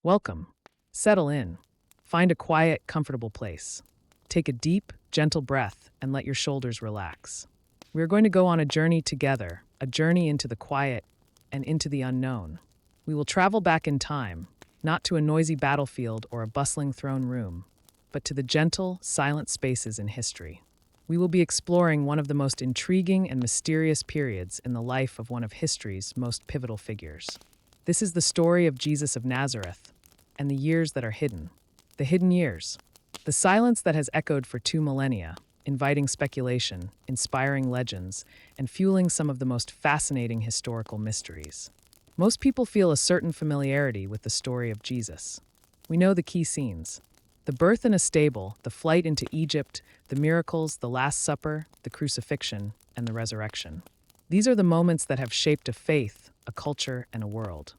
Welcome. Settle in. Find a quiet, comfortable place. Take a deep, gentle breath and let your shoulders relax. We are going to go on a journey together, a journey into the quiet and into the unknown. We will travel back in time, not to a noisy battlefield or a bustling throne room, but to the gentle, silent spaces in history. We will be exploring one of the most intriguing and mysterious periods in the life of one of history's most pivotal figures. This is the story of Jesus of Nazareth and the years that are hidden. The hidden years. The silence that has echoed for 2 millennia, inviting speculation, inspiring legends, and fueling some of the most fascinating historical mysteries. Most people feel a certain familiarity with the story of Jesus. We know the key scenes: the birth in a stable, the flight into Egypt, the miracles, the Last Supper, the crucifixion, and the resurrection. These are the moments that have shaped a faith, a culture, and a world.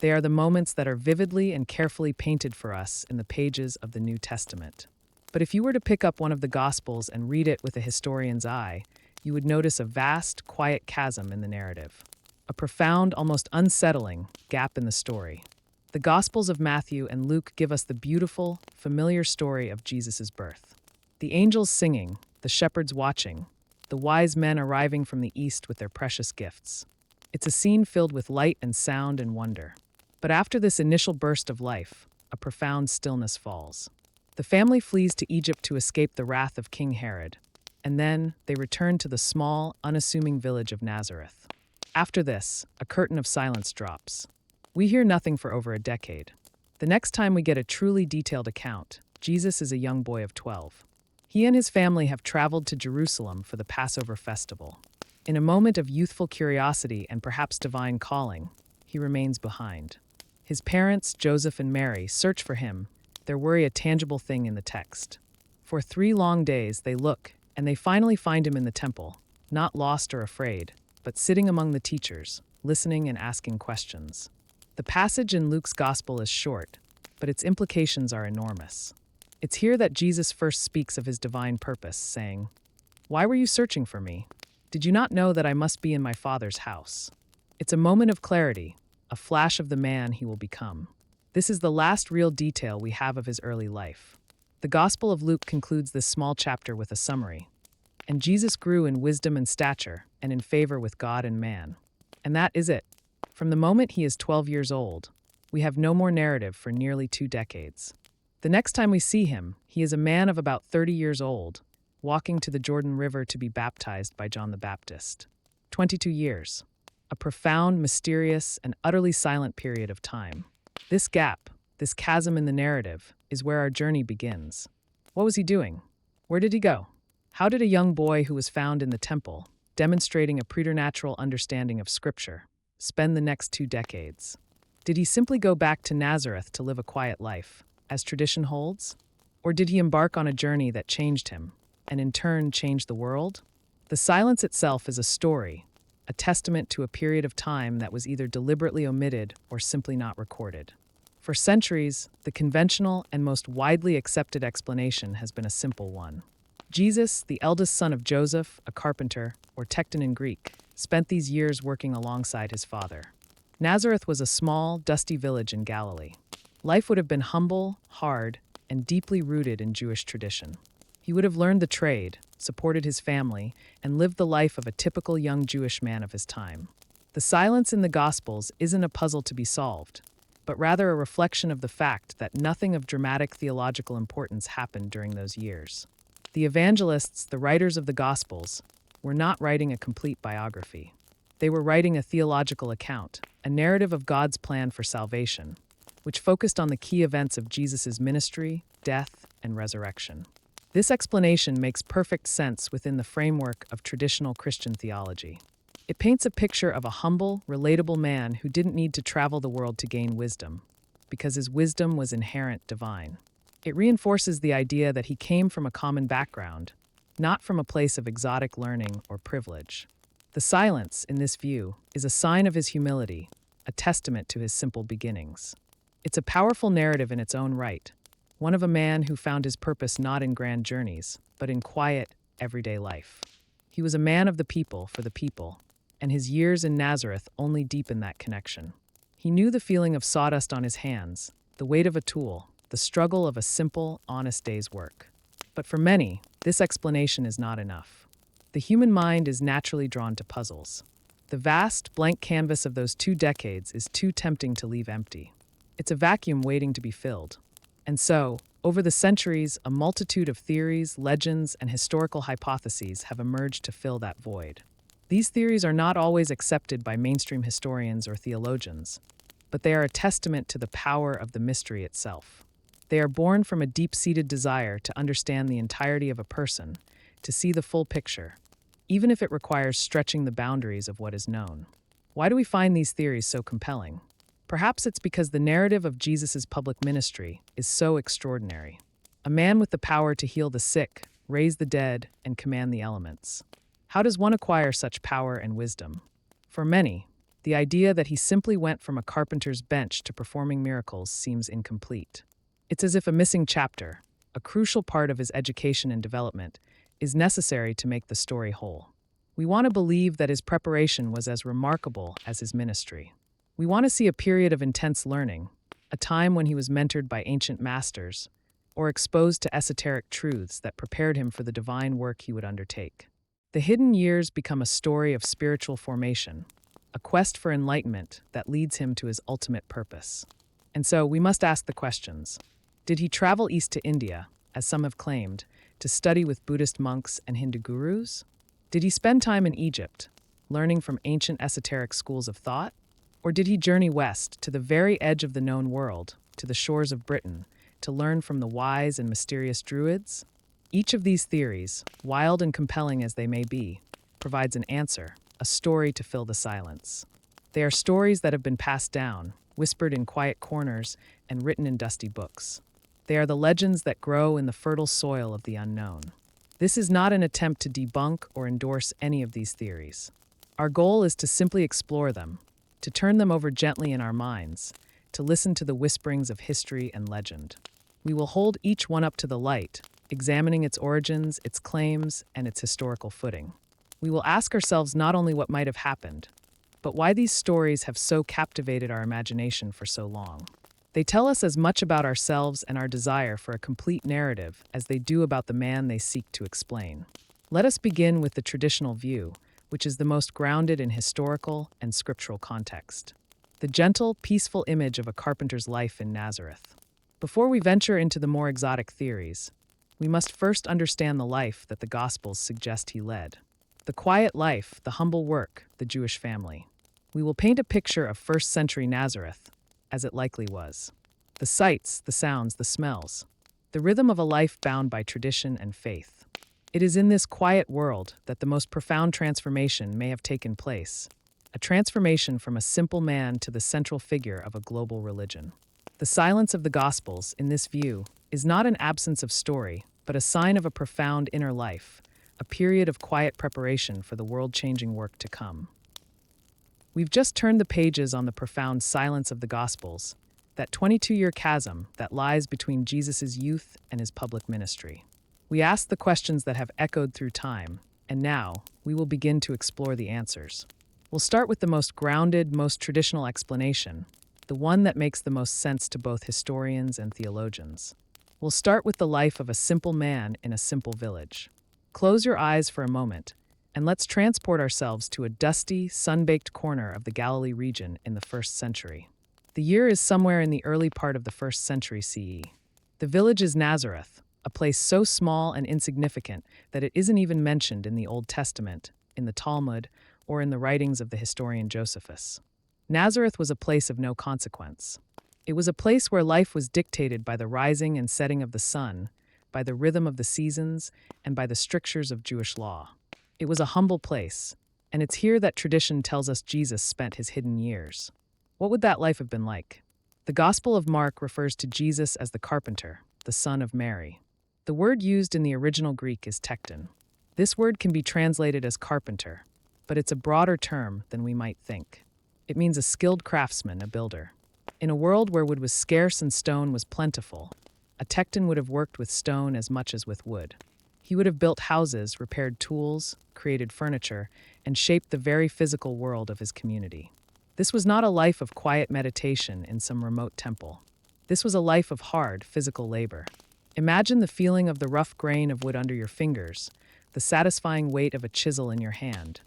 They are the moments that are vividly and carefully painted for us in the pages of the New Testament. But if you were to pick up one of the Gospels and read it with a historian's eye, you would notice a vast, quiet chasm in the narrative. A profound, almost unsettling, gap in the story. The Gospels of Matthew and Luke give us the beautiful, familiar story of Jesus' birth. The angels singing, the shepherds watching, the wise men arriving from the east with their precious gifts. It's a scene filled with light and sound and wonder. But after this initial burst of life, a profound stillness falls. The family flees to Egypt to escape the wrath of King Herod, and then they return to the small, unassuming village of Nazareth. After this, a curtain of silence drops. We hear nothing for over a decade. The next time we get a truly detailed account, Jesus is a young boy of 12. He and his family have traveled to Jerusalem for the Passover festival. In a moment of youthful curiosity and perhaps divine calling, he remains behind. His parents, Joseph and Mary, search for him, their worry a tangible thing in the text. For 3 long days they look, and they finally find him in the temple, not lost or afraid, but sitting among the teachers, listening and asking questions. The passage in Luke's Gospel is short, but its implications are enormous. It's here that Jesus first speaks of his divine purpose, saying, "Why were you searching for me? Did you not know that I must be in my Father's house?" It's a moment of clarity, a flash of the man he will become. This is the last real detail we have of his early life. The Gospel of Luke concludes this small chapter with a summary. And Jesus grew in wisdom and stature, and in favor with God and man. And that is it. From the moment he is 12 years old, we have no more narrative for nearly 2 decades. The next time we see him, he is a man of about 30 years old, walking to the Jordan River to be baptized by John the Baptist. 22 years. A profound, mysterious, and utterly silent period of time. This gap, this chasm in the narrative, is where our journey begins. What was he doing? Where did he go? How did a young boy who was found in the temple, demonstrating a preternatural understanding of Scripture, spend the next 2 decades? Did he simply go back to Nazareth to live a quiet life, as tradition holds? Or did he embark on a journey that changed him, and in turn changed the world? The silence itself is a story, a testament to a period of time that was either deliberately omitted or simply not recorded. For centuries, the conventional and most widely accepted explanation has been a simple one. Jesus, the eldest son of Joseph, a carpenter, or tekton in Greek, spent these years working alongside his father. Nazareth was a small, dusty village in Galilee. Life would have been humble, hard, and deeply rooted in Jewish tradition. He would have learned the trade, supported his family, and lived the life of a typical young Jewish man of his time. The silence in the Gospels isn't a puzzle to be solved, but rather a reflection of the fact that nothing of dramatic theological importance happened during those years. The evangelists, the writers of the Gospels, were not writing a complete biography. They were writing a theological account, a narrative of God's plan for salvation, which focused on the key events of Jesus' ministry, death, and resurrection. This explanation makes perfect sense within the framework of traditional Christian theology. It paints a picture of a humble, relatable man who didn't need to travel the world to gain wisdom, because his wisdom was inherent divine. It reinforces the idea that he came from a common background, not from a place of exotic learning or privilege. The silence, in this view, is a sign of his humility, a testament to his simple beginnings. It's a powerful narrative in its own right, one of a man who found his purpose not in grand journeys, but in quiet, everyday life. He was a man of the people for the people, and his years in Nazareth only deepened that connection. He knew the feeling of sawdust on his hands, the weight of a tool, the struggle of a simple, honest day's work. But for many, this explanation is not enough. The human mind is naturally drawn to puzzles. The vast, blank canvas of those 2 decades is too tempting to leave empty. It's a vacuum waiting to be filled. And so, over the centuries, a multitude of theories, legends, and historical hypotheses have emerged to fill that void. These theories are not always accepted by mainstream historians or theologians, but they are a testament to the power of the mystery itself. They are born from a deep-seated desire to understand the entirety of a person, to see the full picture, even if it requires stretching the boundaries of what is known. Why do we find these theories so compelling? Perhaps it's because the narrative of Jesus' public ministry is so extraordinary. A man with the power to heal the sick, raise the dead, and command the elements. How does one acquire such power and wisdom? For many, the idea that he simply went from a carpenter's bench to performing miracles seems incomplete. It's as if a missing chapter, a crucial part of his education and development, is necessary to make the story whole. We want to believe that his preparation was as remarkable as his ministry. We want to see a period of intense learning, a time when he was mentored by ancient masters, or exposed to esoteric truths that prepared him for the divine work he would undertake. The hidden years become a story of spiritual formation, a quest for enlightenment that leads him to his ultimate purpose. And so we must ask the questions. Did he travel east to India, as some have claimed, to study with Buddhist monks and Hindu gurus? Did he spend time in Egypt, learning from ancient esoteric schools of thought? Or did he journey west to the very edge of the known world, to the shores of Britain, to learn from the wise and mysterious Druids? Each of these theories, wild and compelling as they may be, provides an answer, a story to fill the silence. They are stories that have been passed down, whispered in quiet corners, and written in dusty books. They are the legends that grow in the fertile soil of the unknown. This is not an attempt to debunk or endorse any of these theories. Our goal is to simply explore them, to turn them over gently in our minds, to listen to the whisperings of history and legend. We will hold each one up to the light, examining its origins, its claims, and its historical footing. We will ask ourselves not only what might have happened, but why these stories have so captivated our imagination for so long. They tell us as much about ourselves and our desire for a complete narrative as they do about the man they seek to explain. Let us begin with the traditional view, which is the most grounded in historical and scriptural context. The gentle, peaceful image of a carpenter's life in Nazareth. Before we venture into the more exotic theories, we must first understand the life that the Gospels suggest he led. The quiet life, the humble work, the Jewish family. We will paint a picture of first-century Nazareth, as it likely was. The sights, the sounds, the smells. The rhythm of a life bound by tradition and faith. It is in this quiet world that the most profound transformation may have taken place. A transformation from a simple man to the central figure of a global religion. The silence of the Gospels, in this view, is not an absence of story, but a sign of a profound inner life, a period of quiet preparation for the world-changing work to come. We've just turned the pages on the profound silence of the Gospels, that 22-year chasm that lies between Jesus' youth and his public ministry. We asked the questions that have echoed through time, and now we will begin to explore the answers. We'll start with the most grounded, most traditional explanation, the one that makes the most sense to both historians and theologians. We'll start with the life of a simple man in a simple village. Close your eyes for a moment, and let's transport ourselves to a dusty, sun-baked corner of the Galilee region in the 1st century. The year is somewhere in the early part of the 1st century CE. The village is Nazareth, a place so small and insignificant that it isn't even mentioned in the Old Testament, in the Talmud, or in the writings of the historian Josephus. Nazareth was a place of no consequence. It was a place where life was dictated by the rising and setting of the sun, by the rhythm of the seasons, and by the strictures of Jewish law. It was a humble place, and it's here that tradition tells us Jesus spent his hidden years. What would that life have been like? The Gospel of Mark refers to Jesus as the carpenter, the son of Mary. The word used in the original Greek is tekton. This word can be translated as carpenter, but it's a broader term than we might think. It means a skilled craftsman, a builder. In a world where wood was scarce and stone was plentiful, a tekton would have worked with stone as much as with wood. He would have built houses, repaired tools, created furniture, and shaped the very physical world of his community. This was not a life of quiet meditation in some remote temple. This was a life of hard, physical labor. Imagine the feeling of the rough grain of wood under your fingers, the satisfying weight of a chisel in your hand,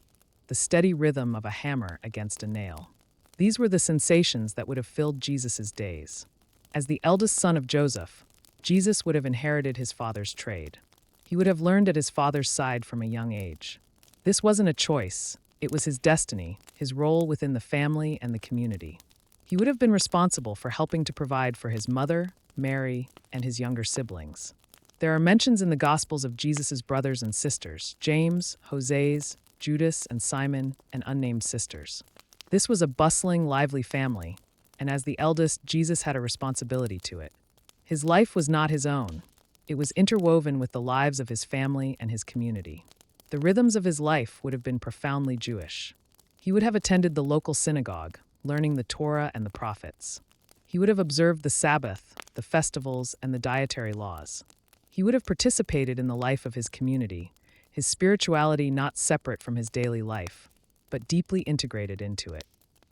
the steady rhythm of a hammer against a nail. These were the sensations that would have filled Jesus' days. As the eldest son of Joseph, Jesus would have inherited his father's trade. He would have learned at his father's side from a young age. This wasn't a choice, it was his destiny, his role within the family and the community. He would have been responsible for helping to provide for his mother, Mary, and his younger siblings. There are mentions in the Gospels of Jesus' brothers and sisters, James, Hose's, Judas, and Simon, and unnamed sisters. This was a bustling, lively family, and as the eldest, Jesus had a responsibility to it. His life was not his own. It was interwoven with the lives of his family and his community. The rhythms of his life would have been profoundly Jewish. He would have attended the local synagogue, learning the Torah and the prophets. He would have observed the Sabbath, the festivals, and the dietary laws. He would have participated in the life of his community, his spirituality not separate from his daily life, but deeply integrated into it.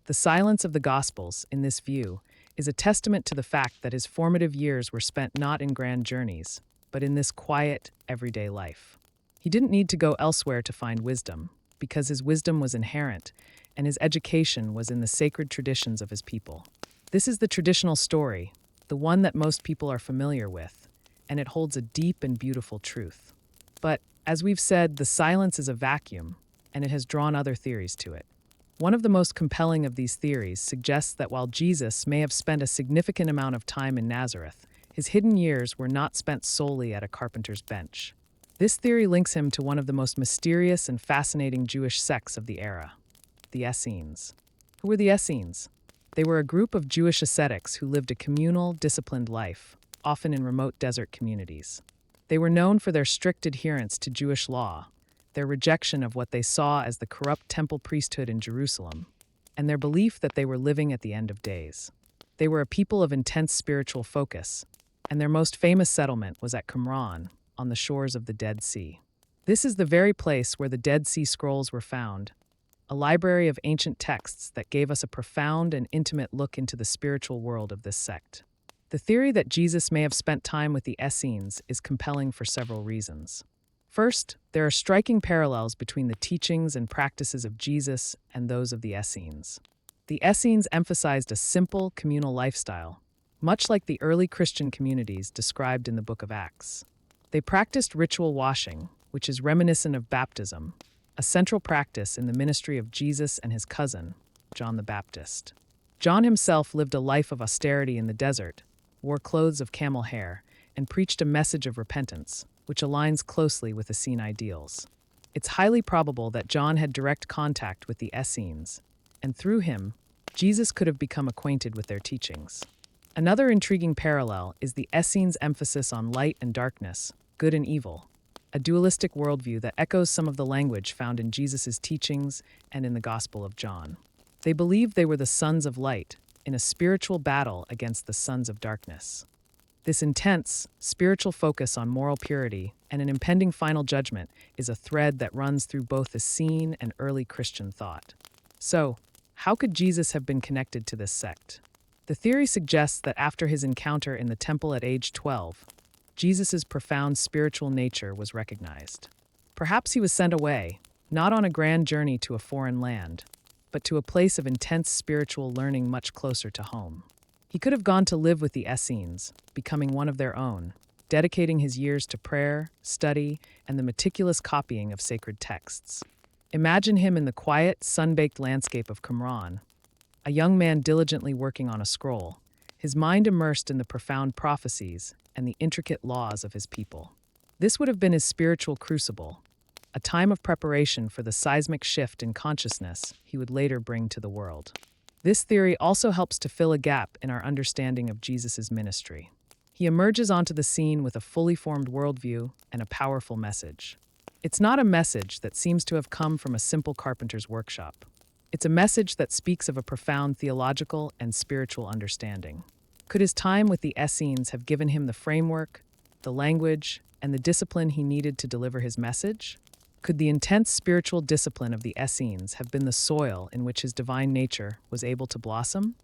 The silence of the Gospels, in this view, is a testament to the fact that his formative years were spent not in grand journeys, but in this quiet, everyday life. He didn't need to go elsewhere to find wisdom, because his wisdom was inherent, and his education was in the sacred traditions of his people. This is the traditional story, the one that most people are familiar with, and it holds a deep and beautiful truth. But, as we've said, the silence is a vacuum, and it has drawn other theories to it. One of the most compelling of these theories suggests that while Jesus may have spent a significant amount of time in Nazareth, his hidden years were not spent solely at a carpenter's bench. This theory links him to one of the most mysterious and fascinating Jewish sects of the era, the Essenes. Who were the Essenes? They were a group of Jewish ascetics who lived a communal, disciplined life, often in remote desert communities. They were known for their strict adherence to Jewish law, their rejection of what they saw as the corrupt temple priesthood in Jerusalem, and their belief that they were living at the end of days. They were a people of intense spiritual focus, and their most famous settlement was at Qumran, on the shores of the Dead Sea. This is the very place where the Dead Sea Scrolls were found, a library of ancient texts that gave us a profound and intimate look into the spiritual world of this sect. The theory that Jesus may have spent time with the Essenes is compelling for several reasons. First, there are striking parallels between the teachings and practices of Jesus and those of the Essenes. The Essenes emphasized a simple, communal lifestyle, much like the early Christian communities described in the Book of Acts. They practiced ritual washing, which is reminiscent of baptism, a central practice in the ministry of Jesus and his cousin, John the Baptist. John himself lived a life of austerity in the desert, wore clothes of camel hair, and preached a message of repentance, which aligns closely with Essene ideals. It's highly probable that John had direct contact with the Essenes, and through him, Jesus could have become acquainted with their teachings. Another intriguing parallel is the Essenes' emphasis on light and darkness, good and evil, a dualistic worldview that echoes some of the language found in Jesus' teachings and in the Gospel of John. They believed they were the sons of light, in a spiritual battle against the sons of darkness. This intense, spiritual focus on moral purity and an impending final judgment is a thread that runs through both Essene and early Christian thought. So, how could Jesus have been connected to this sect? The theory suggests that after his encounter in the temple at age 12, Jesus' profound spiritual nature was recognized. Perhaps he was sent away, not on a grand journey to a foreign land, but to a place of intense spiritual learning much closer to home. He could have gone to live with the Essenes, becoming one of their own, dedicating his years to prayer, study, and the meticulous copying of sacred texts. Imagine him in the quiet, sun-baked landscape of Qumran, a young man diligently working on a scroll, his mind immersed in the profound prophecies and the intricate laws of his people. This would have been his spiritual crucible, a time of preparation for the seismic shift in consciousness he would later bring to the world. This theory also helps to fill a gap in our understanding of Jesus' ministry. He emerges onto the scene with a fully formed worldview and a powerful message. It's not a message that seems to have come from a simple carpenter's workshop. It's a message that speaks of a profound theological and spiritual understanding. Could his time with the Essenes have given him the framework, the language, and the discipline he needed to deliver his message? Could the intense spiritual discipline of the Essenes have been the soil in which his divine nature was able to blossom?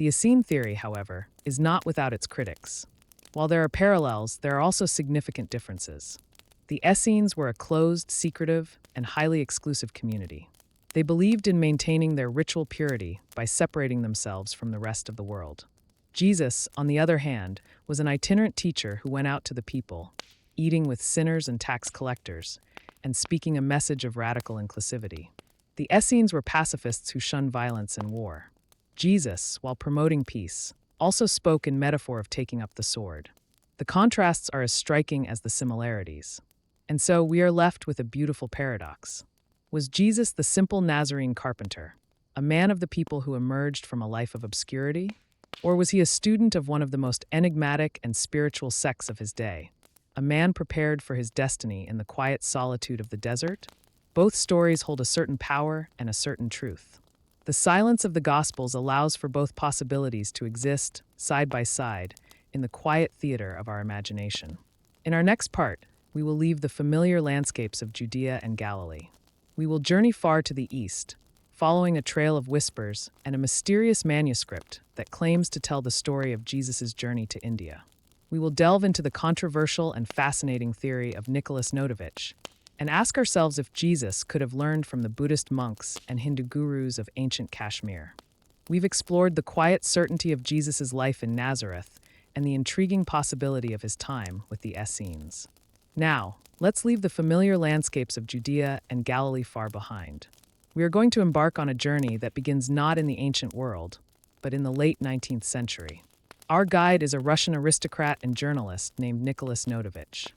The Essene theory, however, is not without its critics. While there are parallels, there are also significant differences. The Essenes were a closed, secretive, and highly exclusive community. They believed in maintaining their ritual purity by separating themselves from the rest of the world. Jesus, on the other hand, was an itinerant teacher who went out to the people, eating with sinners and tax collectors, and speaking a message of radical inclusivity. The Essenes were pacifists who shunned violence and war. Jesus, while promoting peace, also spoke in metaphor of taking up the sword. The contrasts are as striking as the similarities. And so we are left with a beautiful paradox. Was Jesus the simple Nazarene carpenter, a man of the people who emerged from a life of obscurity? Or was he a student of one of the most enigmatic and spiritual sects of his day, a man prepared for his destiny in the quiet solitude of the desert? Both stories hold a certain power and a certain truth. The silence of the Gospels allows for both possibilities to exist, side by side, in the quiet theater of our imagination. In our next part, we will leave the familiar landscapes of Judea and Galilee. We will journey far to the east, following a trail of whispers and a mysterious manuscript that claims to tell the story of Jesus' journey to India. We will delve into the controversial and fascinating theory of Nicholas Notovich and ask ourselves if Jesus could have learned from the Buddhist monks and Hindu gurus of ancient Kashmir. We've explored the quiet certainty of Jesus' life in Nazareth and the intriguing possibility of his time with the Essenes. Now, let's leave the familiar landscapes of Judea and Galilee far behind. We are going to embark on a journey that begins not in the ancient world, but in the late 19th century. Our guide is a Russian aristocrat and journalist named Nicholas Notovich.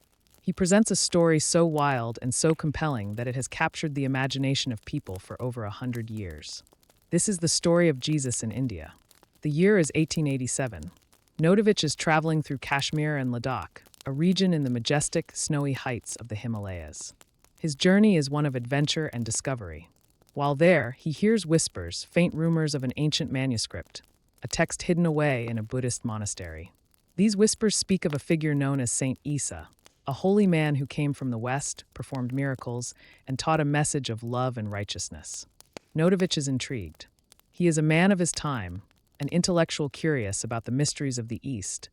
He presents a story so wild and so compelling that it has captured the imagination of people for over 100 years. This is the story of Jesus in India. The year is 1887. Notovich is traveling through Kashmir and Ladakh, a region in the majestic, snowy heights of the Himalayas. His journey is one of adventure and discovery. While there, he hears whispers, faint rumors of an ancient manuscript, a text hidden away in a Buddhist monastery. These whispers speak of a figure known as Saint Isa, a holy man who came from the West, performed miracles, and taught a message of love and righteousness. Notovich is intrigued. He is a man of his time, an intellectual curious about the mysteries of the East,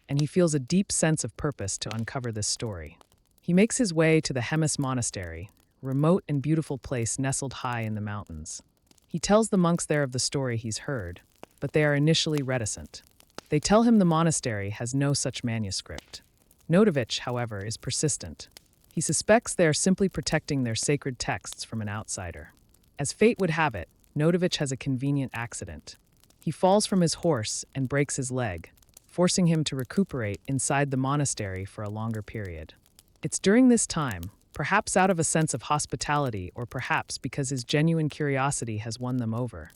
and he feels a deep sense of purpose to uncover this story. He makes his way to the Hemis Monastery, a remote and beautiful place nestled high in the mountains. He tells the monks there of the story he's heard, but they are initially reticent. They tell him the monastery has no such manuscript. Notovich, however, is persistent. He suspects they are simply protecting their sacred texts from an outsider. As fate would have it, Notovich has a convenient accident. He falls from his horse and breaks his leg, forcing him to recuperate inside the monastery for a longer period. It's during this time, perhaps out of a sense of hospitality or perhaps because his genuine curiosity has won them over,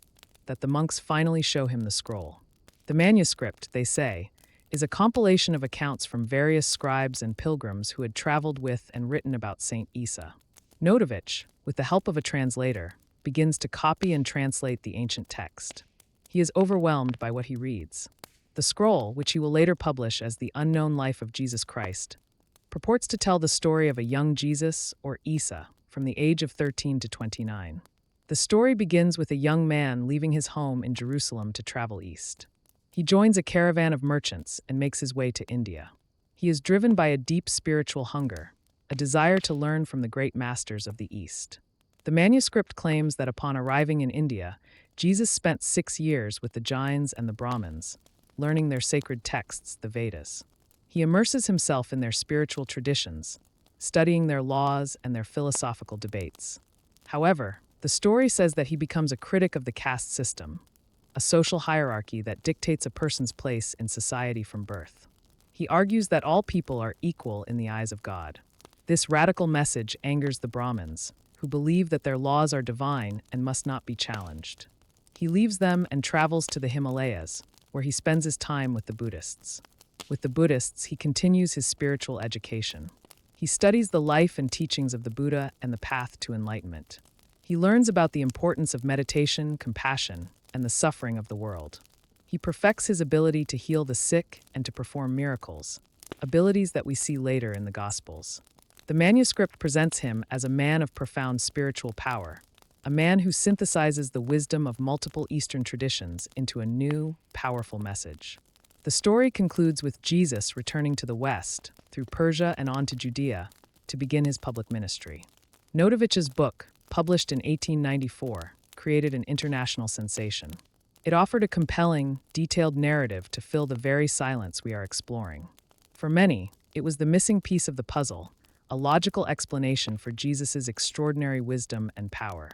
that the monks finally show him the scroll. The manuscript, they say, is a compilation of accounts from various scribes and pilgrims who had traveled with and written about Saint Isa. Notovich, with the help of a translator, begins to copy and translate the ancient text. He is overwhelmed by what he reads. The scroll, which he will later publish as The Unknown Life of Jesus Christ, purports to tell the story of a young Jesus, or Isa, from the age of 13 to 29. The story begins with a young man leaving his home in Jerusalem to travel east. He joins a caravan of merchants and makes his way to India. He is driven by a deep spiritual hunger, a desire to learn from the great masters of the East. The manuscript claims that upon arriving in India, Jesus spent 6 years with the Jains and the Brahmins, learning their sacred texts, the Vedas. He immerses himself in their spiritual traditions, studying their laws and their philosophical debates. However, the story says that he becomes a critic of the caste system, a social hierarchy that dictates a person's place in society from birth. He argues that all people are equal in the eyes of God. This radical message angers the Brahmins, who believe that their laws are divine and must not be challenged. He leaves them and travels to the Himalayas, where he spends his time with the Buddhists. With the Buddhists, he continues his spiritual education. He studies the life and teachings of the Buddha and the path to enlightenment. He learns about the importance of meditation, compassion, and the suffering of the world. He perfects his ability to heal the sick and to perform miracles, abilities that we see later in the Gospels. The manuscript presents him as a man of profound spiritual power, a man who synthesizes the wisdom of multiple Eastern traditions into a new, powerful message. The story concludes with Jesus returning to the West, through Persia and on to Judea, to begin his public ministry. Notovich's book, published in 1894, created an international sensation. It offered a compelling, detailed narrative to fill the very silence we are exploring. For many, it was the missing piece of the puzzle, a logical explanation for Jesus' extraordinary wisdom and power.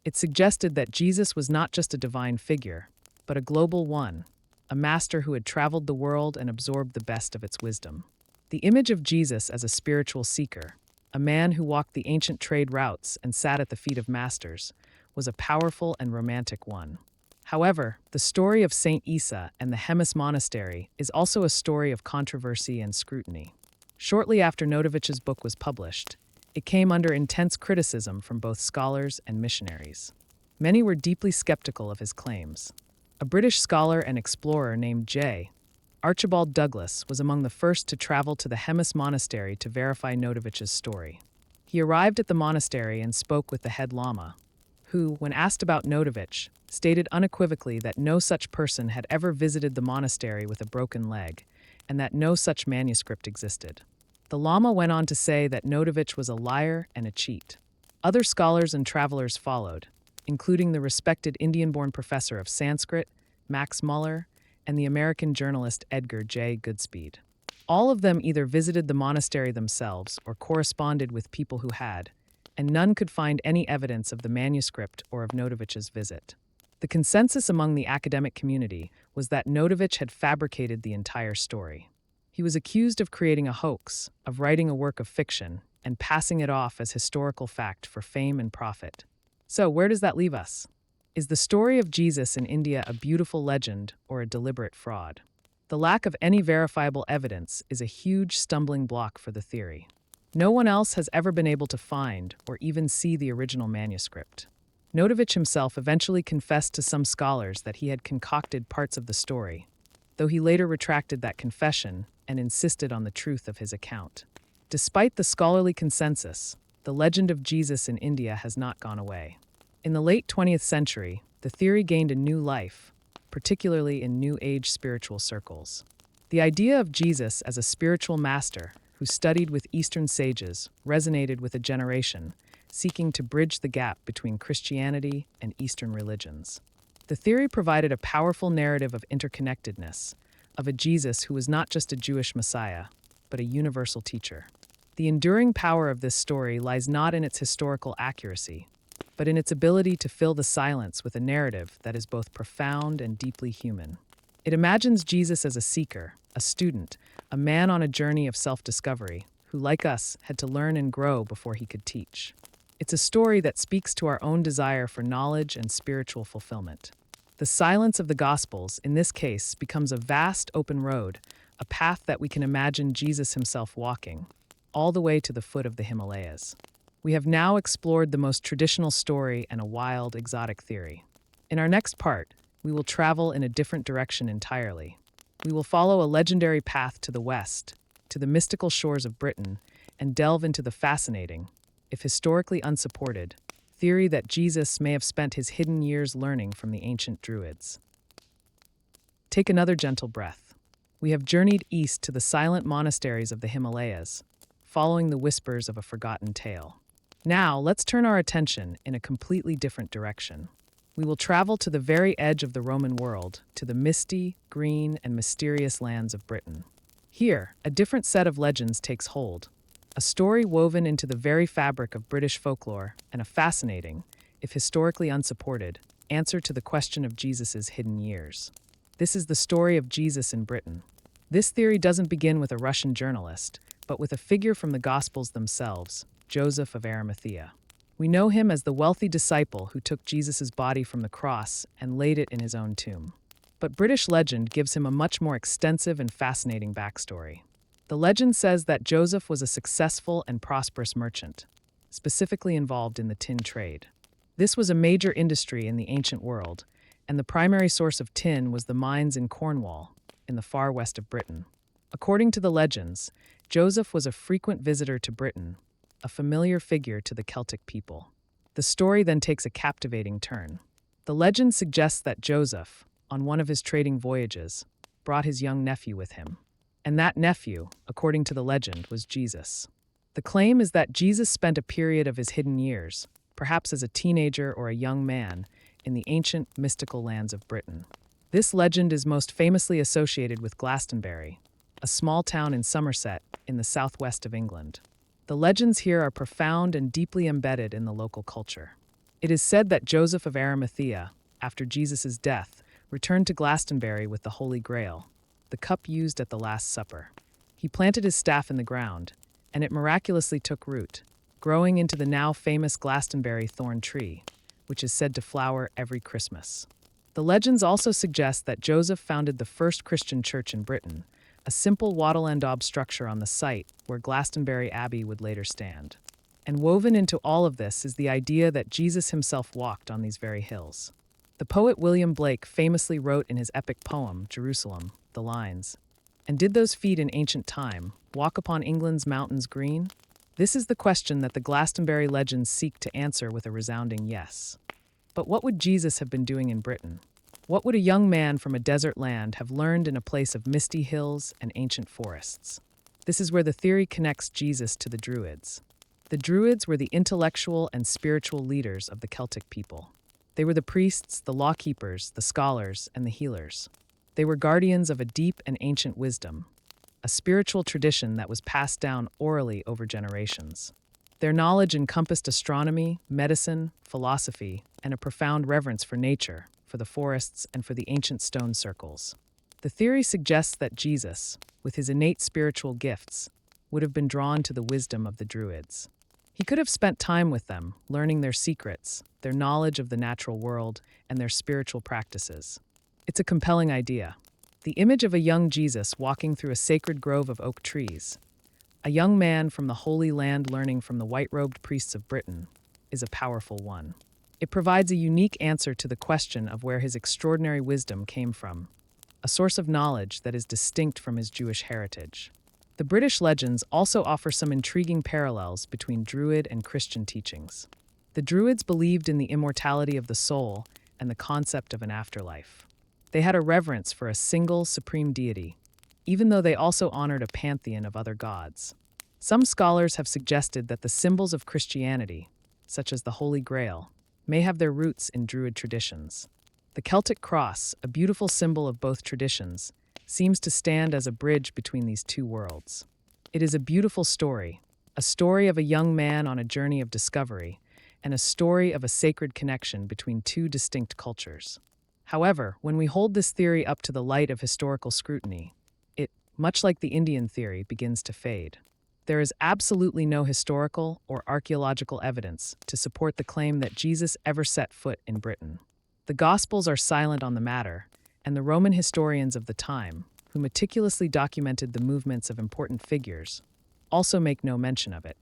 It suggested that Jesus was not just a divine figure, but a global one, a master who had traveled the world and absorbed the best of its wisdom. The image of Jesus as a spiritual seeker, a man who walked the ancient trade routes and sat at the feet of masters, was a powerful and romantic one. However, the story of Saint Isa and the Hemis Monastery is also a story of controversy and scrutiny. Shortly after Notovich's book was published, it came under intense criticism from both scholars and missionaries. Many were deeply skeptical of his claims. A British scholar and explorer named J. Archibald Douglas was among the first to travel to the Hemis Monastery to verify Notovich's story. He arrived at the monastery and spoke with the head lama, who, when asked about Notovich, stated unequivocally that no such person had ever visited the monastery with a broken leg, and that no such manuscript existed. The Lama went on to say that Notovich was a liar and a cheat. Other scholars and travelers followed, including the respected Indian-born professor of Sanskrit, Max Muller, and the American journalist Edgar J. Goodspeed. All of them either visited the monastery themselves or corresponded with people who had, and none could find any evidence of the manuscript or of Notovich's visit. The consensus among the academic community was that Notovich had fabricated the entire story. He was accused of creating a hoax, of writing a work of fiction, and passing it off as historical fact for fame and profit. So, where does that leave us? Is the story of Jesus in India a beautiful legend or a deliberate fraud? The lack of any verifiable evidence is a huge stumbling block for the theory. No one else has ever been able to find or even see the original manuscript. Notovich himself eventually confessed to some scholars that he had concocted parts of the story, though he later retracted that confession and insisted on the truth of his account. Despite the scholarly consensus, the legend of Jesus in India has not gone away. In the late 20th century, the theory gained a new life, particularly in New Age spiritual circles. The idea of Jesus as a spiritual master who studied with Eastern sages resonated with a generation seeking to bridge the gap between Christianity and Eastern religions. The theory provided a powerful narrative of interconnectedness, of a Jesus who was not just a Jewish Messiah, but a universal teacher. The enduring power of this story lies not in its historical accuracy, but in its ability to fill the silence with a narrative that is both profound and deeply human. It imagines Jesus as a seeker, a student, a man on a journey of self-discovery, who, like us, had to learn and grow before he could teach. It's a story that speaks to our own desire for knowledge and spiritual fulfillment. The silence of the Gospels, in this case, becomes a vast open road, a path that we can imagine Jesus himself walking, all the way to the foot of the Himalayas. We have now explored the most traditional story and a wild, exotic theory. In our next part, we will travel in a different direction entirely. We will follow a legendary path to the west, to the mystical shores of Britain, and delve into the fascinating, if historically unsupported, theory that Jesus may have spent his hidden years learning from the ancient Druids. Take another gentle breath. We have journeyed east to the silent monasteries of the Himalayas, following the whispers of a forgotten tale. Now, let's turn our attention in a completely different direction. We will travel to the very edge of the Roman world, to the misty, green, and mysterious lands of Britain. Here, a different set of legends takes hold, a story woven into the very fabric of British folklore, and a fascinating, if historically unsupported, answer to the question of Jesus' hidden years. This is the story of Jesus in Britain. This theory doesn't begin with a Russian journalist, but with a figure from the Gospels themselves, Joseph of Arimathea. We know him as the wealthy disciple who took Jesus' body from the cross and laid it in his own tomb. But British legend gives him a much more extensive and fascinating backstory. The legend says that Joseph was a successful and prosperous merchant, specifically involved in the tin trade. This was a major industry in the ancient world, and the primary source of tin was the mines in Cornwall, in the far west of Britain. According to the legends, Joseph was a frequent visitor to Britain, a familiar figure to the Celtic people. The story then takes a captivating turn. The legend suggests that Joseph, on one of his trading voyages, brought his young nephew with him. And that nephew, according to the legend, was Jesus. The claim is that Jesus spent a period of his hidden years, perhaps as a teenager or a young man, in the ancient mystical lands of Britain. This legend is most famously associated with Glastonbury, a small town in Somerset in the southwest of England. The legends here are profound and deeply embedded in the local culture. It is said that Joseph of Arimathea, after Jesus' death, returned to Glastonbury with the Holy Grail, the cup used at the Last Supper. He planted his staff in the ground, and it miraculously took root, growing into the now famous Glastonbury thorn tree, which is said to flower every Christmas. The legends also suggest that Joseph founded the first Christian church in Britain, a simple wattle-and-daub structure on the site where Glastonbury Abbey would later stand. And woven into all of this is the idea that Jesus himself walked on these very hills. The poet William Blake famously wrote in his epic poem, Jerusalem, the lines, "And did those feet in ancient time walk upon England's mountains green?" This is the question that the Glastonbury legends seek to answer with a resounding yes. But what would Jesus have been doing in Britain? What would a young man from a desert land have learned in a place of misty hills and ancient forests? This is where the theory connects Jesus to the Druids. The Druids were the intellectual and spiritual leaders of the Celtic people. They were the priests, the law keepers, the scholars, and the healers. They were guardians of a deep and ancient wisdom, a spiritual tradition that was passed down orally over generations. Their knowledge encompassed astronomy, medicine, philosophy, and a profound reverence for nature, for the forests, and for the ancient stone circles. The theory suggests that Jesus, with his innate spiritual gifts, would have been drawn to the wisdom of the Druids. He could have spent time with them, learning their secrets, their knowledge of the natural world, and their spiritual practices. It's a compelling idea. The image of a young Jesus walking through a sacred grove of oak trees, a young man from the Holy Land learning from the white-robed priests of Britain, is a powerful one. It provides a unique answer to the question of where his extraordinary wisdom came from, a source of knowledge that is distinct from his Jewish heritage. The British legends also offer some intriguing parallels between Druid and Christian teachings. The Druids believed in the immortality of the soul and the concept of an afterlife. They had a reverence for a single supreme deity, even though they also honored a pantheon of other gods. Some scholars have suggested that the symbols of Christianity, such as the Holy Grail, may have their roots in Druid traditions. The Celtic cross, a beautiful symbol of both traditions, seems to stand as a bridge between these two worlds. It is a beautiful story, a story of a young man on a journey of discovery, and a story of a sacred connection between two distinct cultures. However, when we hold this theory up to the light of historical scrutiny, it, much like the Indian theory, begins to fade. There is absolutely no historical or archaeological evidence to support the claim that Jesus ever set foot in Britain. The Gospels are silent on the matter, and the Roman historians of the time, who meticulously documented the movements of important figures, also make no mention of it.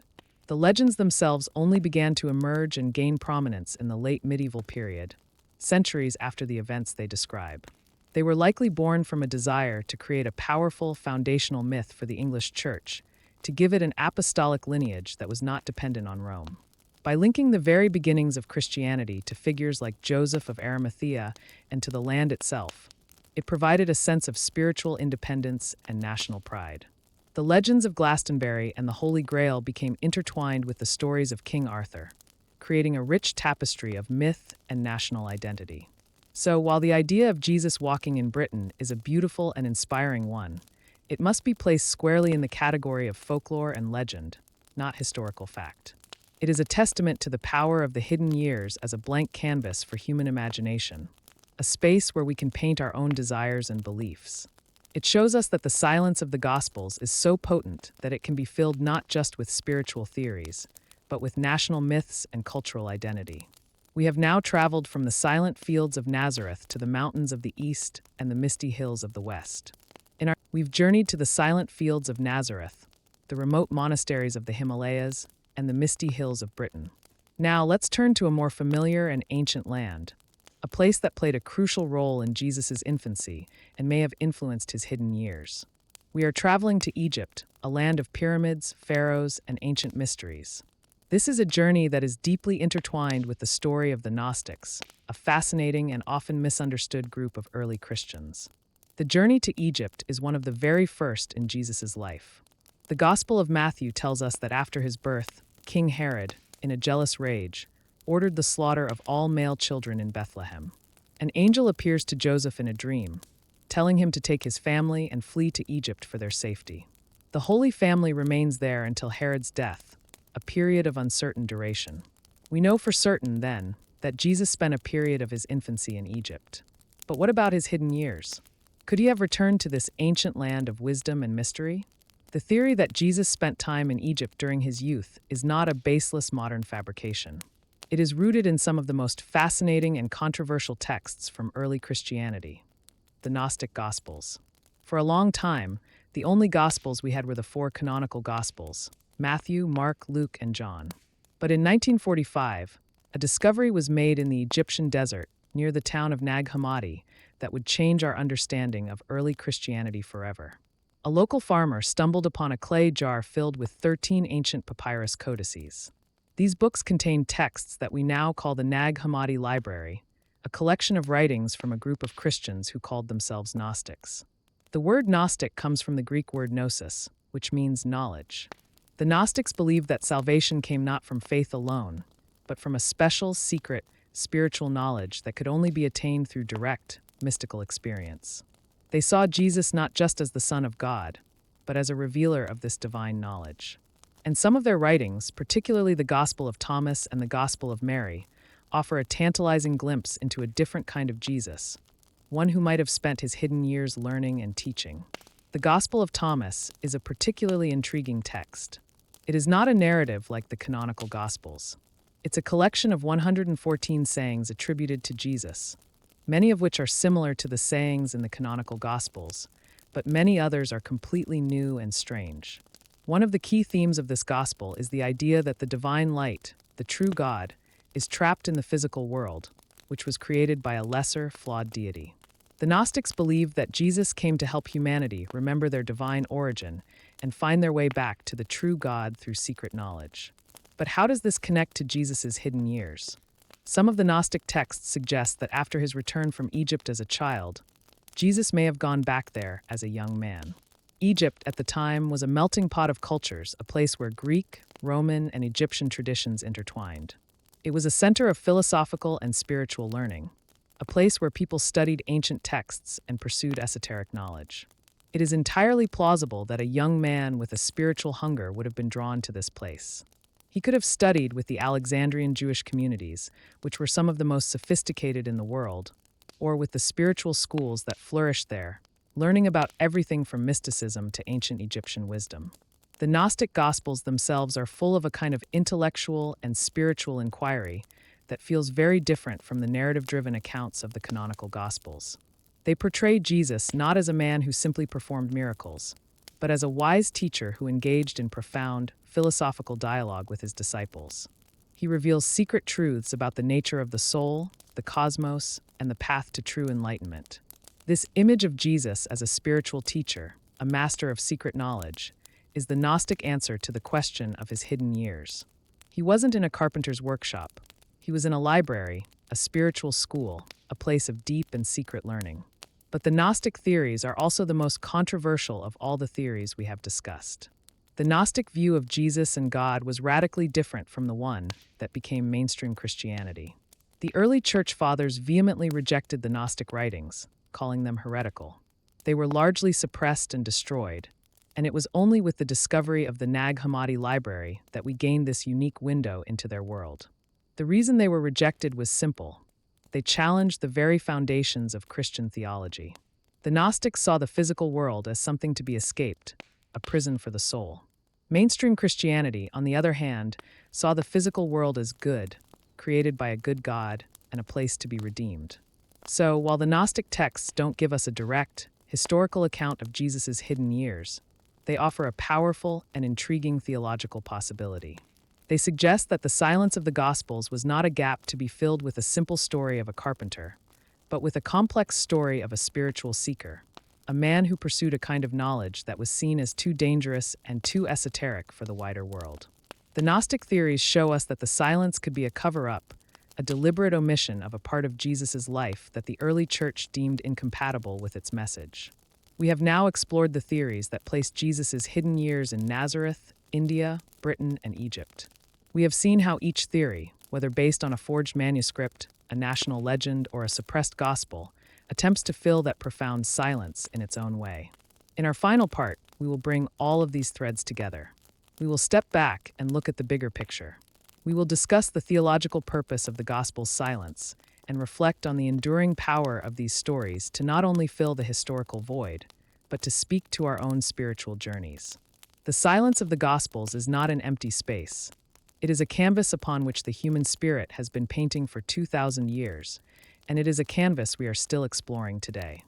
The legends themselves only began to emerge and gain prominence in the late medieval period, centuries after the events they describe. They were likely born from a desire to create a powerful foundational myth for the English Church, to give it an apostolic lineage that was not dependent on Rome. By linking the very beginnings of Christianity to figures like Joseph of Arimathea and to the land itself, it provided a sense of spiritual independence and national pride. The legends of Glastonbury and the Holy Grail became intertwined with the stories of King Arthur, creating a rich tapestry of myth and national identity. So, while the idea of Jesus walking in Britain is a beautiful and inspiring one, it must be placed squarely in the category of folklore and legend, not historical fact. It is a testament to the power of the hidden years as a blank canvas for human imagination, a space where we can paint our own desires and beliefs. It shows us that the silence of the Gospels is so potent that it can be filled not just with spiritual theories, but with national myths and cultural identity. We have now traveled from the silent fields of Nazareth to the mountains of the east and the misty hills of the west. We've journeyed to the silent fields of Nazareth, the remote monasteries of the Himalayas, and the misty hills of Britain. Now, let's turn to a more familiar and ancient land, a place that played a crucial role in Jesus' infancy and may have influenced his hidden years. We are traveling to Egypt, a land of pyramids, pharaohs, and ancient mysteries. This is a journey that is deeply intertwined with the story of the Gnostics, a fascinating and often misunderstood group of early Christians. The journey to Egypt is one of the very first in Jesus' life. The Gospel of Matthew tells us that after his birth, King Herod, in a jealous rage, ordered the slaughter of all male children in Bethlehem. An angel appears to Joseph in a dream, telling him to take his family and flee to Egypt for their safety. The Holy Family remains there until Herod's death, a period of uncertain duration. We know for certain, then, that Jesus spent a period of his infancy in Egypt. But what about his hidden years? Could he have returned to this ancient land of wisdom and mystery? The theory that Jesus spent time in Egypt during his youth is not a baseless modern fabrication. It is rooted in some of the most fascinating and controversial texts from early Christianity, the Gnostic Gospels. For a long time, the only Gospels we had were the four canonical Gospels: Matthew, Mark, Luke, and John. But in 1945, a discovery was made in the Egyptian desert near the town of Nag Hammadi that would change our understanding of early Christianity forever. A local farmer stumbled upon a clay jar filled with 13 ancient papyrus codices. These books contain texts that we now call the Nag Hammadi Library, a collection of writings from a group of Christians who called themselves Gnostics. The word Gnostic comes from the Greek word gnosis, which means knowledge. The Gnostics believed that salvation came not from faith alone, but from a special, secret, spiritual knowledge that could only be attained through direct, mystical experience. They saw Jesus not just as the Son of God, but as a revealer of this divine knowledge. And some of their writings, particularly the Gospel of Thomas and the Gospel of Mary, offer a tantalizing glimpse into a different kind of Jesus, one who might have spent his hidden years learning and teaching. The Gospel of Thomas is a particularly intriguing text. It is not a narrative like the canonical Gospels. It's a collection of 114 sayings attributed to Jesus, many of which are similar to the sayings in the canonical Gospels, but many others are completely new and strange. One of the key themes of this Gospel is the idea that the divine light, the true God, is trapped in the physical world, which was created by a lesser, flawed deity. The Gnostics believed that Jesus came to help humanity remember their divine origin and find their way back to the true God through secret knowledge. But how does this connect to Jesus' hidden years? Some of the Gnostic texts suggest that after his return from Egypt as a child, Jesus may have gone back there as a young man. Egypt at the time was a melting pot of cultures, a place where Greek, Roman, and Egyptian traditions intertwined. It was a center of philosophical and spiritual learning, a place where people studied ancient texts and pursued esoteric knowledge. It is entirely plausible that a young man with a spiritual hunger would have been drawn to this place. He could have studied with the Alexandrian Jewish communities, which were some of the most sophisticated in the world, or with the spiritual schools that flourished there, learning about everything from mysticism to ancient Egyptian wisdom. The Gnostic Gospels themselves are full of a kind of intellectual and spiritual inquiry that feels very different from the narrative-driven accounts of the canonical Gospels. They portray Jesus not as a man who simply performed miracles, but as a wise teacher who engaged in profound, philosophical dialogue with his disciples. He reveals secret truths about the nature of the soul, the cosmos, and the path to true enlightenment. This image of Jesus as a spiritual teacher, a master of secret knowledge, is the Gnostic answer to the question of his hidden years. He wasn't in a carpenter's workshop. He was in a library, a spiritual school, a place of deep and secret learning. But the Gnostic theories are also the most controversial of all the theories we have discussed. The Gnostic view of Jesus and God was radically different from the one that became mainstream Christianity. The early church fathers vehemently rejected the Gnostic writings, calling them heretical. They were largely suppressed and destroyed, and it was only with the discovery of the Nag Hammadi Library that we gained this unique window into their world. The reason they were rejected was simple. They challenged the very foundations of Christian theology. The Gnostics saw the physical world as something to be escaped, a prison for the soul. Mainstream Christianity, on the other hand, saw the physical world as good, created by a good God, and a place to be redeemed. So, while the Gnostic texts don't give us a direct, historical account of Jesus' hidden years, they offer a powerful and intriguing theological possibility. They suggest that the silence of the Gospels was not a gap to be filled with a simple story of a carpenter, but with a complex story of a spiritual seeker, a man who pursued a kind of knowledge that was seen as too dangerous and too esoteric for the wider world. The Gnostic theories show us that the silence could be a cover-up, a deliberate omission of a part of Jesus' life that the early church deemed incompatible with its message. We have now explored the theories that place Jesus' hidden years in Nazareth, India, Britain, and Egypt. We have seen how each theory, whether based on a forged manuscript, a national legend, or a suppressed gospel, attempts to fill that profound silence in its own way. In our final part, we will bring all of these threads together. We will step back and look at the bigger picture. We will discuss the theological purpose of the gospel's silence and reflect on the enduring power of these stories to not only fill the historical void, but to speak to our own spiritual journeys. The silence of the Gospels is not an empty space. It is a canvas upon which the human spirit has been painting for 2,000 years, and it is a canvas we are still exploring today.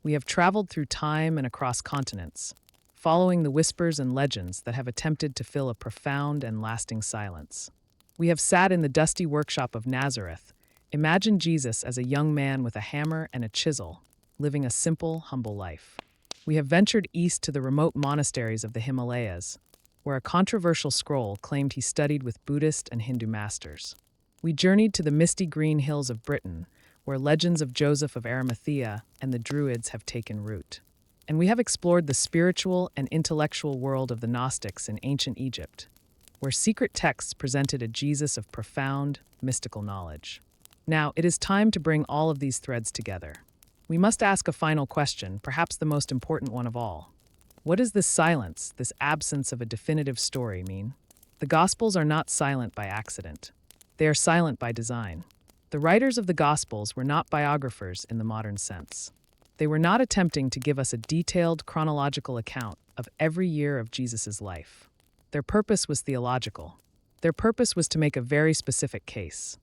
We have traveled through time and across continents, following the whispers and legends that have attempted to fill a profound and lasting silence. We have sat in the dusty workshop of Nazareth, imagined Jesus as a young man with a hammer and a chisel, living a simple, humble life. We have ventured east to the remote monasteries of the Himalayas, where a controversial scroll claimed he studied with Buddhist and Hindu masters. We journeyed to the misty green hills of Britain, where legends of Joseph of Arimathea and the Druids have taken root. And we have explored the spiritual and intellectual world of the Gnostics in ancient Egypt, where secret texts presented a Jesus of profound, mystical knowledge. Now, it is time to bring all of these threads together. We must ask a final question, perhaps the most important one of all. What does this silence, this absence of a definitive story, mean? The Gospels are not silent by accident. They are silent by design. The writers of the Gospels were not biographers in the modern sense. They were not attempting to give us a detailed chronological account of every year of Jesus' life. Their purpose was theological. Their purpose was to make a very specific case,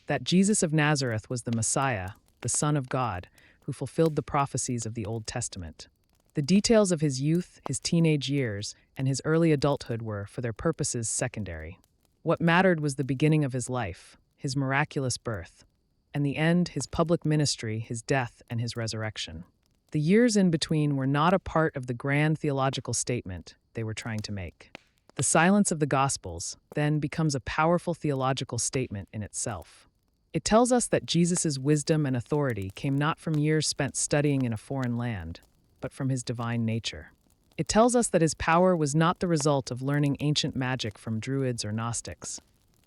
that Jesus of Nazareth was the Messiah, the Son of God, who fulfilled the prophecies of the Old Testament. The details of his youth, his teenage years, and his early adulthood were, for their purposes, secondary. What mattered was the beginning of his life, his miraculous birth, and the end, his public ministry, his death, and his resurrection. The years in between were not a part of the grand theological statement they were trying to make. The silence of the Gospels, then, becomes a powerful theological statement in itself. It tells us that Jesus' wisdom and authority came not from years spent studying in a foreign land, but from his divine nature. It tells us that his power was not the result of learning ancient magic from Druids or Gnostics,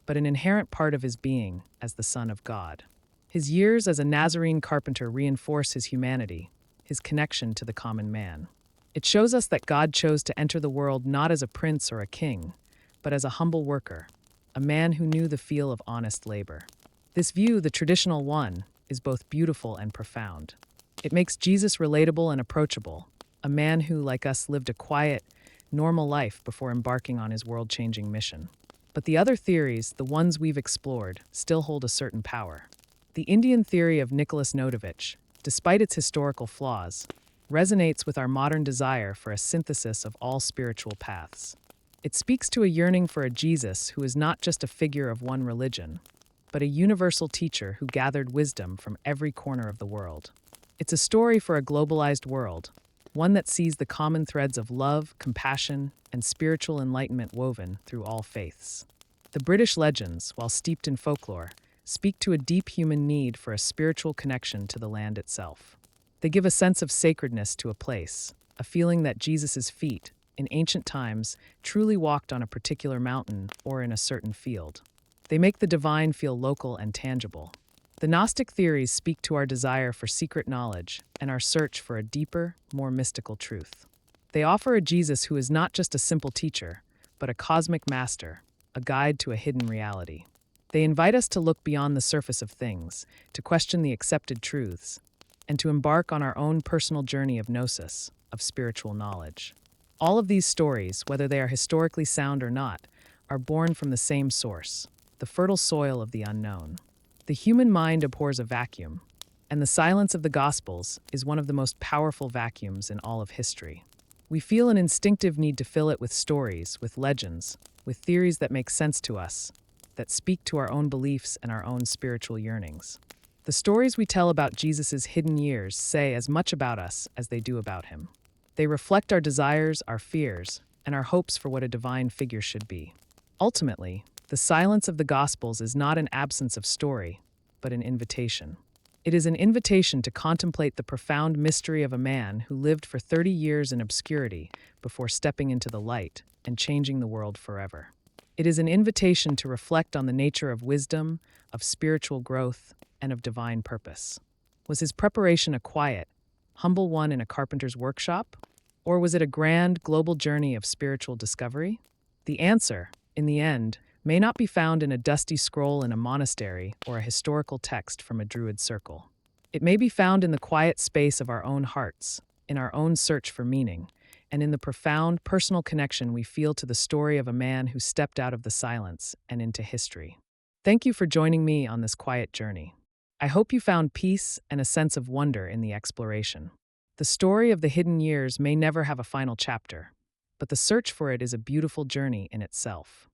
but an inherent part of his being as the Son of God. His years as a Nazarene carpenter reinforce his humanity, his connection to the common man. It shows us that God chose to enter the world not as a prince or a king, but as a humble worker, a man who knew the feel of honest labor. This view, the traditional one, is both beautiful and profound. It makes Jesus relatable and approachable, a man who, like us, lived a quiet, normal life before embarking on his world-changing mission. But the other theories, the ones we've explored, still hold a certain power. The Indian theory of Nicholas Notovich, despite its historical flaws, resonates with our modern desire for a synthesis of all spiritual paths. It speaks to a yearning for a Jesus who is not just a figure of one religion, but a universal teacher who gathered wisdom from every corner of the world. It's a story for a globalized world, one that sees the common threads of love, compassion, and spiritual enlightenment woven through all faiths. The British legends, while steeped in folklore, speak to a deep human need for a spiritual connection to the land itself. They give a sense of sacredness to a place, a feeling that Jesus' feet, in ancient times, truly walked on a particular mountain or in a certain field. They make the divine feel local and tangible. The Gnostic theories speak to our desire for secret knowledge and our search for a deeper, more mystical truth. They offer a Jesus who is not just a simple teacher, but a cosmic master, a guide to a hidden reality. They invite us to look beyond the surface of things, to question the accepted truths, and to embark on our own personal journey of gnosis, of spiritual knowledge. All of these stories, whether they are historically sound or not, are born from the same source, the fertile soil of the unknown. The human mind abhors a vacuum, and the silence of the Gospels is one of the most powerful vacuums in all of history. We feel an instinctive need to fill it with stories, with legends, with theories that make sense to us, that speak to our own beliefs and our own spiritual yearnings. The stories we tell about Jesus' hidden years say as much about us as they do about him. They reflect our desires, our fears, and our hopes for what a divine figure should be. Ultimately, the silence of the Gospels is not an absence of story, but an invitation. It is an invitation to contemplate the profound mystery of a man who lived for 30 years in obscurity before stepping into the light and changing the world forever. It is an invitation to reflect on the nature of wisdom, of spiritual growth, and of divine purpose. Was his preparation a quiet, humble one in a carpenter's workshop? Or was it a grand, global journey of spiritual discovery? The answer, in the end, may not be found in a dusty scroll in a monastery or a historical text from a druid circle. It may be found in the quiet space of our own hearts, in our own search for meaning, and in the profound personal connection we feel to the story of a man who stepped out of the silence and into history. Thank you for joining me on this quiet journey. I hope you found peace and a sense of wonder in the exploration. The story of the hidden years may never have a final chapter, but the search for it is a beautiful journey in itself.